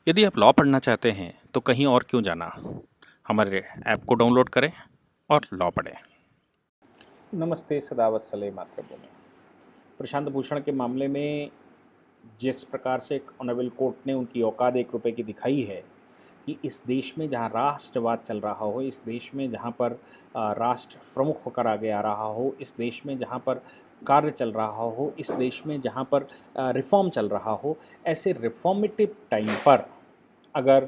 यदि आप लॉ पढ़ना चाहते हैं तो कहीं और क्यों जाना। हमारे ऐप को डाउनलोड करें और लॉ पढ़ें। नमस्ते सदावत सले मातृभूमि। प्रशांत भूषण के मामले में जिस प्रकार से ऑनरेबल कोर्ट ने उनकी औकात ₹1 की दिखाई है कि इस देश में जहां राष्ट्रवाद चल रहा हो, इस देश में जहां पर राष्ट्र प्रमुख होकर आगे आ रहा हो, इस देश में जहां पर कार्य चल रहा हो, इस देश में जहां पर रिफॉर्म चल रहा हो, ऐसे रिफॉर्मेटिव टाइम पर अगर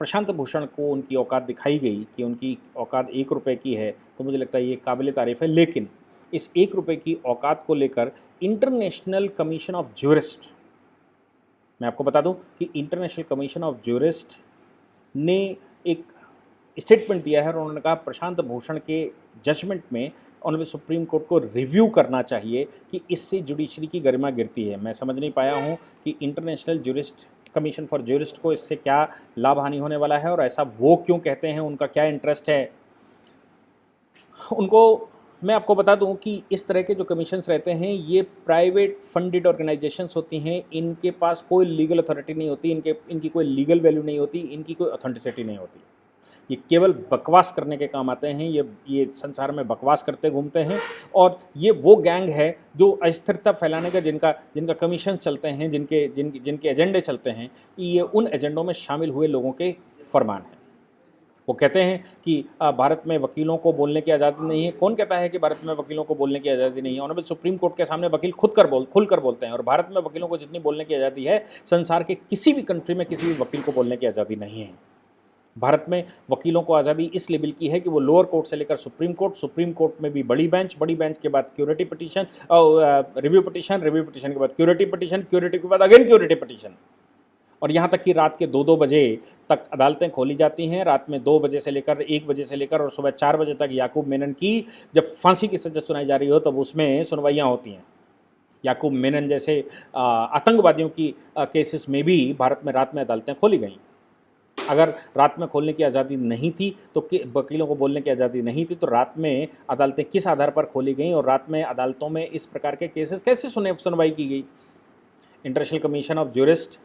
प्रशांत भूषण को उनकी औकात दिखाई गई कि उनकी औकात ₹1 की है, तो मुझे लगता है ये काबिल तारीफ़ है। लेकिन इस ₹1 की औकात को लेकर इंटरनेशनल कमीशन ऑफ ज्यूरिस्ट, मैं आपको बता दूं कि इंटरनेशनल कमीशन ऑफ ज्यूरिस्ट ने एक स्टेटमेंट दिया है और उन्होंने कहा प्रशांत भूषण के जजमेंट में ऑनरेबल सुप्रीम कोर्ट को रिव्यू करना चाहिए कि इससे जुडिशरी की गरिमा गिरती है। मैं समझ नहीं पाया हूँ कि international jurist commission for jurist को इससे क्या लाभ हानि होने वाला है और ऐसा वो क्यों कहते हैं, उनका क्या इंटरेस्ट है उनको। मैं आपको बता दूं कि इस तरह के जो कमीशंस रहते हैं ये प्राइवेट फंडेड ऑर्गेनाइजेशंस होती हैं, इनके पास कोई लीगल अथॉरिटी नहीं होती, इनकी कोई लीगल वैल्यू नहीं होती, इनकी कोई ऑथेंटिसिटी नहीं होती। ये केवल बकवास करने के काम आते हैं, ये संसार में बकवास करते घूमते हैं और ये वो गैंग है जो अस्थिरता फैलाने का जिनका कमीशन चलते हैं, जिनके एजेंडे चलते हैं, ये उन एजेंडों में शामिल हुए लोगों के फरमान हैं। वो कहते हैं कि भारत में वकीलों को बोलने की आज़ादी नहीं है। कौन कहता है कि भारत में वकीलों को बोलने की आज़ादी नहीं है? ऑनरेबल सुप्रीम कोर्ट के सामने वकील खुलकर बोलते हैं और भारत में वकीलों को जितनी बोलने की आज़ादी है, संसार के किसी भी कंट्री में किसी भी वकील को बोलने की आज़ादी नहीं है। भारत में वकीलों को आज़ादी इस लेवल की है कि वो लोअर कोर्ट से लेकर सुप्रीम कोर्ट में भी बड़ी बेंच के बाद क्यूरेटिव पिटीशन, रिव्यू पिटीशन के बाद क्यूरेटिव पिटीशन, क्यूरेटिव के बाद अगेन क्यूरेटिव पिटीशन, और यहाँ तक कि रात के 2-2 बजे तक अदालतें खोली जाती हैं। रात में 2 बजे से लेकर 1 बजे से लेकर और सुबह 4 बजे तक याकूब मेनन की जब फांसी की सज़ा सुनाई जा रही हो तब उसमें सुनवाइयाँ होती हैं। याकूब मेनन जैसे आतंकवादियों की केसेस में भी भारत में रात में अदालतें खोली गईं। अगर रात में खोलने की आज़ादी नहीं थी तो वकीलों को बोलने की आज़ादी नहीं थी तो रात में अदालतें किस आधार पर खोली गईं और रात में अदालतों में इस प्रकार के केसेस कैसे सुनवाई की गई? इंटरनेशनल कमीशन ऑफ ज्यूरिस्ट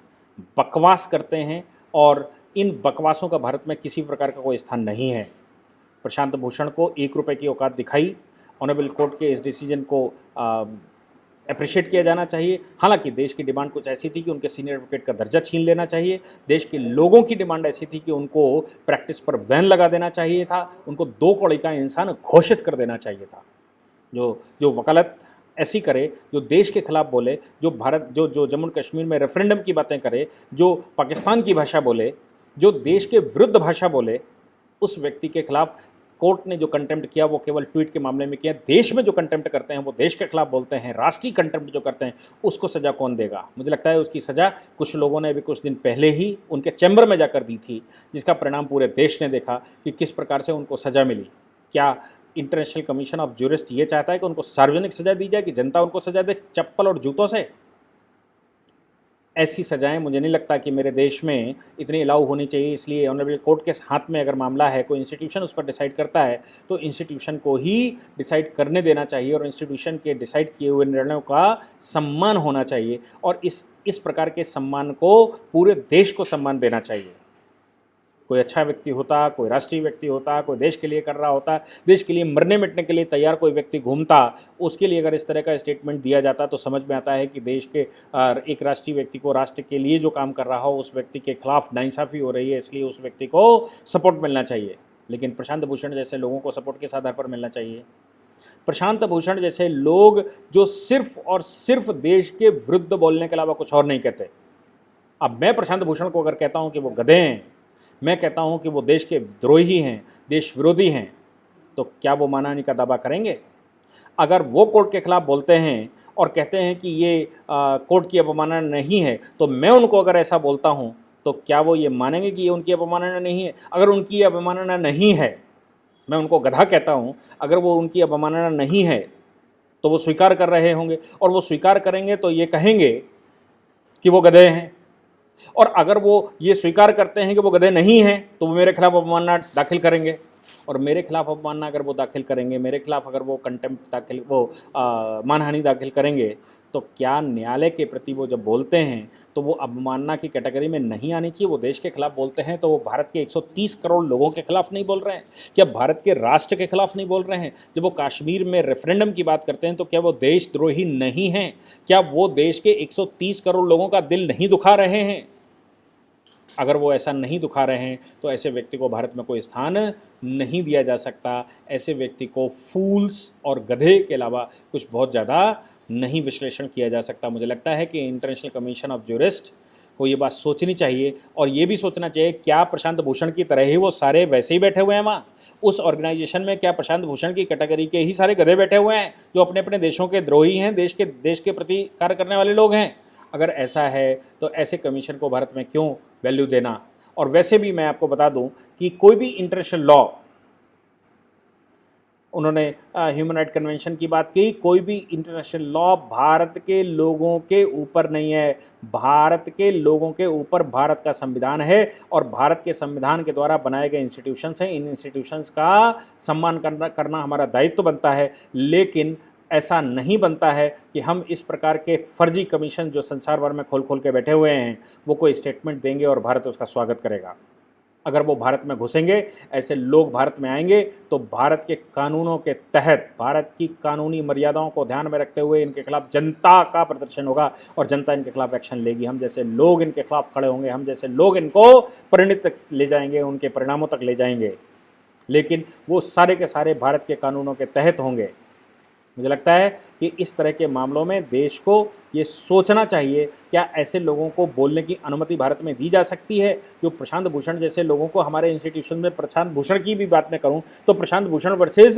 बकवास करते हैं और इन बकवासों का भारत में किसी प्रकार का कोई स्थान नहीं है। प्रशांत भूषण को ₹1 की औकात दिखाई। ऑनरेबल कोर्ट के इस डिसीजन को अप्रिशिएट किया जाना चाहिए। हालांकि देश की डिमांड कुछ ऐसी थी कि उनके सीनियर एडवोकेट का दर्जा छीन लेना चाहिए। देश के लोगों की डिमांड ऐसी थी कि उनको प्रैक्टिस पर बैन लगा देना चाहिए था, उनको 2 कौड़ी का इंसान घोषित कर देना चाहिए था। जो वकालत ऐसी करे, जो देश के खिलाफ बोले, जो जम्मू कश्मीर में रेफरेंडम की बातें करे, जो पाकिस्तान की भाषा बोले, जो देश के विरुद्ध भाषा बोले, उस व्यक्ति के खिलाफ कोर्ट ने जो कंटेम्प्ट किया वो केवल ट्वीट के मामले में किया। देश में जो कंटेम्प्ट करते हैं वो देश के खिलाफ बोलते हैं, राष्ट्रीय कंटेम्प्ट जो करते हैं उसको सज़ा कौन देगा? मुझे लगता है उसकी सज़ा कुछ लोगों ने अभी कुछ दिन पहले ही उनके चैम्बर में जाकर दी थी, जिसका परिणाम पूरे देश ने देखा कि किस प्रकार से उनको सज़ा मिली। क्या इंटरनेशनल कमीशन ऑफ ज्यूरिस्ट ये चाहता है कि उनको सार्वजनिक सज़ा दी जाए, कि जनता उनको सज़ा दे चप्पल और जूतों से? ऐसी सज़ाएं मुझे नहीं लगता कि मेरे देश में इतनी अलाउ होनी चाहिए। इसलिए ऑनरेबल कोर्ट के हाथ में अगर मामला है, कोई इंस्टीट्यूशन उस पर डिसाइड करता है तो इंस्टीट्यूशन को ही डिसाइड करने देना चाहिए और इंस्टीट्यूशन के डिसाइड किए हुए निर्णयों का सम्मान होना चाहिए और इस प्रकार के सम्मान को पूरे देश को सम्मान देना चाहिए। कोई अच्छा व्यक्ति होता, कोई राष्ट्रीय व्यक्ति होता, कोई देश के लिए कर रहा होता, देश के लिए मरने मिटने के लिए तैयार कोई व्यक्ति घूमता, उसके लिए अगर इस तरह का स्टेटमेंट दिया जाता तो समझ में आता है कि देश के एक राष्ट्रीय व्यक्ति को राष्ट्र के लिए जो काम कर रहा हो उस व्यक्ति के खिलाफ नाइंसाफ़ी हो रही है, इसलिए उस व्यक्ति को सपोर्ट मिलना चाहिए। लेकिन प्रशांत भूषण जैसे लोगों को सपोर्ट किस आधार पर मिलना चाहिए? प्रशांत भूषण जैसे लोग जो सिर्फ और सिर्फ देश के विरुद्ध बोलने के अलावा कुछ और नहीं कहते। अब मैं प्रशांत भूषण को अगर कहता हूँ कि वो गधे हैं, मैं कहता हूं कि वो देश के द्रोही हैं, देश विरोधी हैं, तो क्या वो मानहानि का दावा करेंगे? अगर वो कोर्ट के खिलाफ बोलते हैं और कहते हैं कि ये कोर्ट की अवमानना नहीं है, तो मैं उनको अगर ऐसा बोलता हूं तो क्या वो ये मानेंगे कि ये उनकी अवमानना नहीं है? अगर उनकी अवमानना नहीं है, मैं उनको गधा कहता हूं, अगर वो उनकी अवमानना नहीं है तो वो स्वीकार कर रहे होंगे और वो स्वीकार करेंगे तो ये कहेंगे कि वो गधे हैं। और अगर वो ये स्वीकार करते हैं कि वो गधे नहीं हैं तो वो मेरे खिलाफ अवमानना दाखिल करेंगे और मेरे खिलाफ अवमानना अगर वो दाखिल करेंगे, मेरे खिलाफ अगर वो कंटेम्प्ट दाखिल, वो मानहानि दाखिल करेंगे तो क्या न्यायालय के प्रति वो जब बोलते हैं तो वो अवमानना की कैटेगरी में नहीं आनी चाहिए? वो देश के खिलाफ बोलते हैं तो वो भारत के 130 करोड़ लोगों के खिलाफ नहीं बोल रहे हैं? क्या भारत के राष्ट्र के खिलाफ नहीं बोल रहे हैं? जब वो कश्मीर में रेफरेंडम की बात करते हैं तो क्या वो देशद्रोही नहीं हैं? क्या वो देश के 130 करोड़ लोगों का दिल नहीं दुखा रहे हैं? अगर वो ऐसा नहीं दुखा रहे हैं तो ऐसे व्यक्ति को भारत में कोई स्थान नहीं दिया जा सकता। ऐसे व्यक्ति को फूल्स और गधे के अलावा कुछ बहुत ज़्यादा नहीं विश्लेषण किया जा सकता। मुझे लगता है कि इंटरनेशनल कमीशन ऑफ ज्यूरिस्ट को ये बात सोचनी चाहिए और ये भी सोचना चाहिए क्या प्रशांत भूषण की तरह ही वो सारे वैसे ही बैठे हुए हैं वहाँ उस ऑर्गेनाइजेशन में? क्या प्रशांत भूषण की कैटेगरी के ही सारे गधे बैठे हुए हैं जो अपने अपने देशों के द्रोही हैं, देश के प्रति कार्य करने वाले लोग हैं? अगर ऐसा है तो ऐसे कमीशन को भारत में क्यों वैल्यू देना? और वैसे भी मैं आपको बता दूं कि कोई भी इंटरनेशनल लॉ, उन्होंने ह्यूमन राइट कन्वेंशन की बात की, कोई भी इंटरनेशनल लॉ भारत के लोगों के ऊपर नहीं है। भारत के लोगों के ऊपर भारत का संविधान है और भारत के संविधान के द्वारा बनाए गए इंस्टीट्यूशंस हैं। इन इंस्टीट्यूशंस का सम्मान करना हमारा दायित्व बनता है, लेकिन ऐसा नहीं बनता है कि हम इस प्रकार के फर्जी कमीशन जो संसार भर में खोल खोल के बैठे हुए हैं वो कोई स्टेटमेंट देंगे और भारत उसका स्वागत करेगा। अगर वो भारत में घुसेंगे, ऐसे लोग भारत में आएंगे तो भारत के कानूनों के तहत, भारत की कानूनी मर्यादाओं को ध्यान में रखते हुए इनके खिलाफ जनता का प्रदर्शन होगा और जनता इनके खिलाफ एक्शन लेगी। हम जैसे लोग इनके खिलाफ खड़े होंगे, हम जैसे लोग इनको परिणित तक ले जाएंगे, उनके परिणामों तक ले जाएंगे, लेकिन वो सारे के सारे भारत के कानूनों के तहत होंगे। मुझे लगता है कि इस तरह के मामलों में देश को ये सोचना चाहिए क्या ऐसे लोगों को बोलने की अनुमति भारत में दी जा सकती है? जो प्रशांत भूषण जैसे लोगों को हमारे इंस्टीट्यूशन में, प्रशांत भूषण की भी बात मैं करूं तो प्रशांत भूषण वर्सेस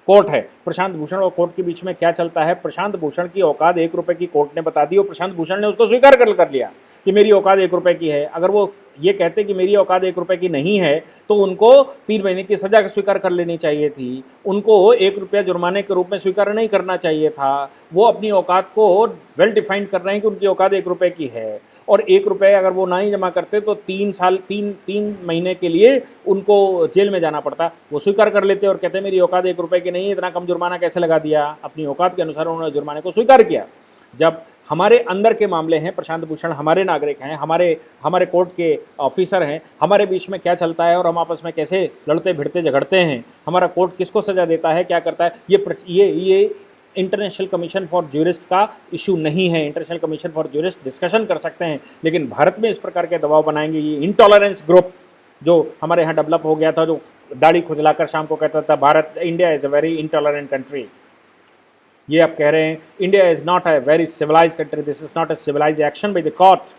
कोर्ट है। प्रशांत भूषण और कोर्ट के बीच में क्या चलता है? प्रशांत भूषण की औकात 1 रुपये की कोर्ट ने बता दी और प्रशांत भूषण ने उसको स्वीकार कर लिया कि मेरी औकात 1 रुपये की है। अगर वो ये कहते कि मेरी औकात 1 रुपये की नहीं है तो उनको 3 महीने की सजा स्वीकार कर लेनी चाहिए थी, उनको 1 रुपया जुर्माने के रूप में स्वीकार नहीं करना चाहिए था। वो अपनी औकात को वेल डिफाइंड कर रहे हैं कि उनकी औकात 1 रुपये की है और 1 रुपये अगर वो ना ही जमा करते तो 3 महीने के लिए उनको जेल में जाना पड़ता। वो स्वीकार कर लेते और कहते मेरी औकात 1 रुपये की नहीं है, इतना कम जुर्माना कैसे लगा दिया? अपनी औकात के अनुसार उन्होंने जुर्माने को स्वीकार किया। जब हमारे अंदर के मामले हैं, प्रशांत भूषण हमारे नागरिक हैं, हमारे कोर्ट के ऑफिसर हैं, हमारे बीच में क्या चलता है और हम आपस में कैसे लड़ते भिड़ते झगड़ते हैं, हमारा कोर्ट किसको सज़ा देता है, क्या करता है, ये इंटरनेशनल कमीशन फॉर ज्यूरिस्ट का इशू नहीं है। International commission for jurist discussion कर सकते हैं, लेकिन भारत में इस प्रकार के दबाव बनाएंगे। ये इंटॉलरेंस ग्रुप जो हमारे यहाँ डेवलप हो गया था, जो दाढ़ी खुजलाकर शाम को कहता था Bharat, India is a very intolerant country, ये आप कह रहे हैं India is not a very civilize country, this is not a civilize action by the court.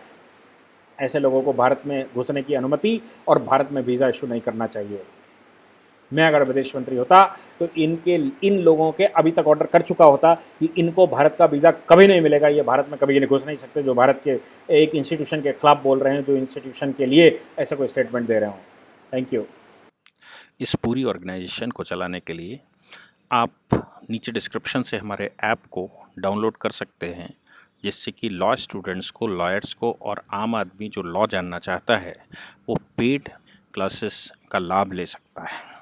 ऐसे लोगों को भारत में घुसने की अनुमति और भारत में वीज़ा इशू नहीं करना चाहिए। मैं अगर विदेश मंत्री होता तो इन लोगों के अभी तक ऑर्डर कर चुका होता कि इनको भारत का वीज़ा कभी नहीं मिलेगा, ये भारत में कभी घुस नहीं सकते जो भारत के एक इंस्टीट्यूशन के खिलाफ बोल रहे हैं, जो इंस्टीट्यूशन के लिए ऐसा कोई स्टेटमेंट दे रहे हों। Thank you. इस पूरी ऑर्गेनाइजेशन को चलाने के लिए आप नीचे डिस्क्रिप्शन से हमारे ऐप को डाउनलोड कर सकते हैं, जिससे कि लॉ स्टूडेंट्स को, लॉयर्स को और आम आदमी जो लॉ जानना चाहता है वो पेड क्लासेस का लाभ ले सकता है।